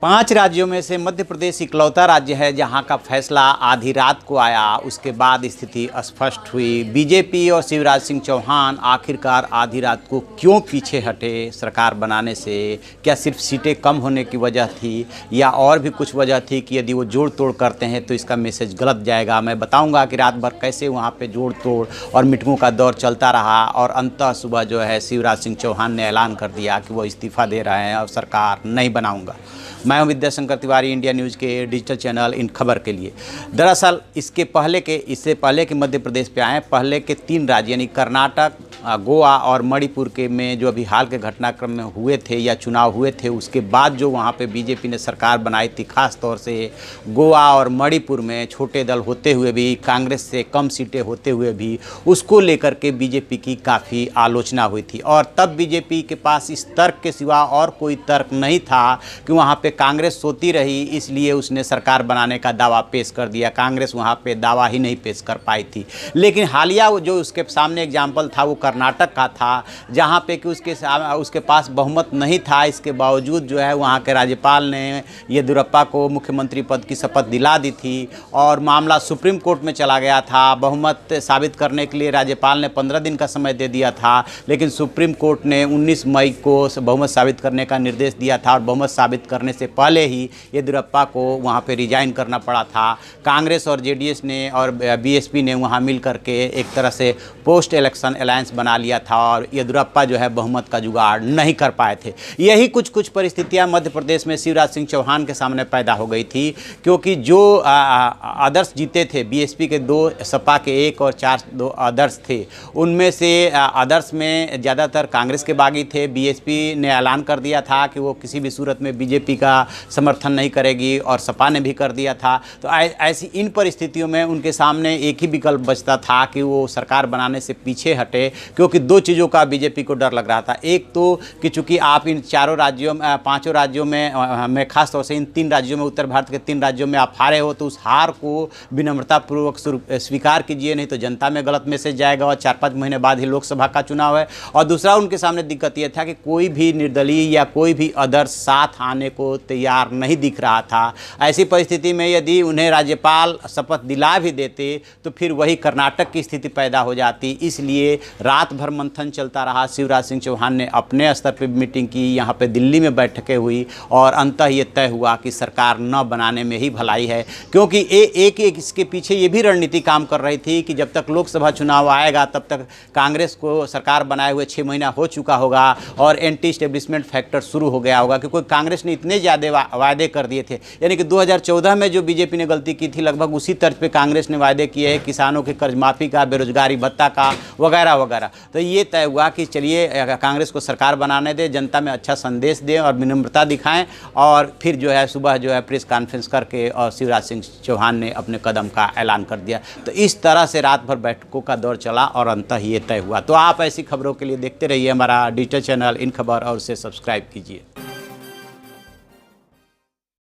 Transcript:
5 राज्यों में से मध्य प्रदेश इकलौता राज्य है जहां का फैसला आधी रात को आया। उसके बाद स्थिति स्पष्ट हुई। बीजेपी और शिवराज सिंह चौहान आखिरकार आधी रात को क्यों पीछे हटे सरकार बनाने से? क्या सिर्फ सीटें कम होने की वजह थी या और भी कुछ वजह थी कि यदि वो जोड़ तोड़ करते हैं तो इसका मैसेज गलत जाएगा? मैं बताऊंगा कि रात भर कैसे वहाँ पे जोड़ तोड़ और मीटिंगों का दौर चलता रहा और अंततः सुबह जो है शिवराज सिंह चौहान ने ऐलान कर दिया कि वो इस्तीफ़ा दे रहे हैं और सरकार नहीं बनाऊँगा। मैं हूं विद्याशंकर तिवारी, इंडिया न्यूज़ के डिजिटल चैनल इन खबर के लिए। दरअसल इससे पहले के मध्य प्रदेश पे आए, पहले के 3 राज्य यानी कर्नाटक, गोवा और मणिपुर के में जो अभी हाल के घटनाक्रम में हुए थे या चुनाव हुए थे, उसके बाद जो वहाँ पे बीजेपी ने सरकार बनाई थी, खास तौर से गोवा और मणिपुर में छोटे दल होते हुए भी, कांग्रेस से कम सीटें होते हुए भी, उसको लेकर के बीजेपी की काफ़ी आलोचना हुई थी। और तब बीजेपी के पास इस तर्क के सिवा और कोई तर्क नहीं था कि वहाँ पे कांग्रेस सोती रही, इसलिए उसने सरकार बनाने का दावा पेश कर दिया। कांग्रेस वहाँ पे दावा ही नहीं पेश कर पाई थी। लेकिन हालिया जो उसके सामने एग्जाम्पल था वो कर्नाटक का था, जहाँ पे कि उसके पास बहुमत नहीं था। इसके बावजूद जो है वहाँ के राज्यपाल ने येदियुरप्पा को मुख्यमंत्री पद की शपथ दिला दी थी और मामला सुप्रीम कोर्ट में चला गया था। बहुमत साबित करने के लिए राज्यपाल ने 15 दिन का समय दे दिया था, लेकिन सुप्रीम कोर्ट ने 19 मई को बहुमत साबित करने का निर्देश दिया था और बहुमत साबित करने से पहले ही येदियुरप्पा को वहाँ पे रिजाइन करना पड़ा था। कांग्रेस और जेडीएस ने और बीएसपी ने वहाँ मिल करके एक तरह से पोस्ट इलेक्शन अलायंस बना लिया था और येदियुरप्पा जो है बहुमत का जुगाड़ नहीं कर पाए थे। यही कुछ परिस्थितियाँ मध्य प्रदेश में शिवराज सिंह चौहान के सामने पैदा हो गई थी, क्योंकि जो आदर्श जीते थे, बीएसपी के 2, सपा के 1 और 4 2 आदर्श थे, उनमें से आदर्श में ज़्यादातर कांग्रेस के बागी थे। बीएसपी ने ऐलान कर दिया था कि वो किसी भी सूरत में बीजेपी का समर्थन नहीं करेगी और सपा ने भी कर दिया था। तो ऐसी इन परिस्थितियों में उनके सामने एक ही विकल्प बचता था कि वो सरकार बनाने से पीछे हटे, क्योंकि 2 चीज़ों का बीजेपी को डर लग रहा था। एक तो कि चूँकि आप इन 4 राज्यों में, 5 राज्यों में खास तौर से इन 3 राज्यों में, उत्तर भारत के 3 राज्यों में आप हारे हो, तो उस हार को विनम्रतापूर्वक स्वीकार कीजिए, नहीं तो जनता में गलत मैसेज जाएगा और 4-5 महीने बाद ही लोकसभा का चुनाव है। और दूसरा उनके सामने दिक्कत यह था कि कोई भी निर्दलीय या कोई भी आदर्श साथ आने को तैयार नहीं दिख रहा था। ऐसी परिस्थिति में यदि उन्हें राज्यपाल शपथ दिला भी देते तो फिर वही कर्नाटक की स्थिति पैदा हो जाती। इसलिए रात भर मंथन चलता रहा। शिवराज सिंह चौहान ने अपने स्तर पर मीटिंग की, यहाँ पे दिल्ली में बैठकें हुई और अंततः ये तय हुआ कि सरकार न बनाने में ही भलाई है, क्योंकि एक इसके पीछे ये भी रणनीति काम कर रही थी कि जब तक लोकसभा चुनाव आएगा तब तक कांग्रेस को सरकार बनाए हुए 6 महीना हो चुका होगा और एंटी एस्टेब्लिशमेंट फैक्टर शुरू हो गया होगा, क्योंकि कांग्रेस ने इतने ज़्यादा वायदे कर दिए थे। यानी कि 2014 में जो बीजेपी ने गलती की थी, लगभग उसी तर्ज पे कांग्रेस ने वायदे किए हैं, किसानों के कर्ज माफ़ी का, बेरोजगारी भत्ता का, वगैरह वगैरह। तो ये तय हुआ कि चलिए कांग्रेस को सरकार बनाने दें, जनता में अच्छा संदेश दें और विनम्रता दिखाएं। और फिर जो है सुबह जो है प्रेस कॉन्फ्रेंस करके और शिवराज सिंह चौहान ने अपने कदम का ऐलान कर दिया। तो इस तरह से रात भर बैठकों का दौर चला और अंततः ये तय हुआ। तो आप ऐसी खबरों के लिए देखते रहिए हमारा डिजिटल चैनल इन खबर और उसे सब्सक्राइब कीजिए।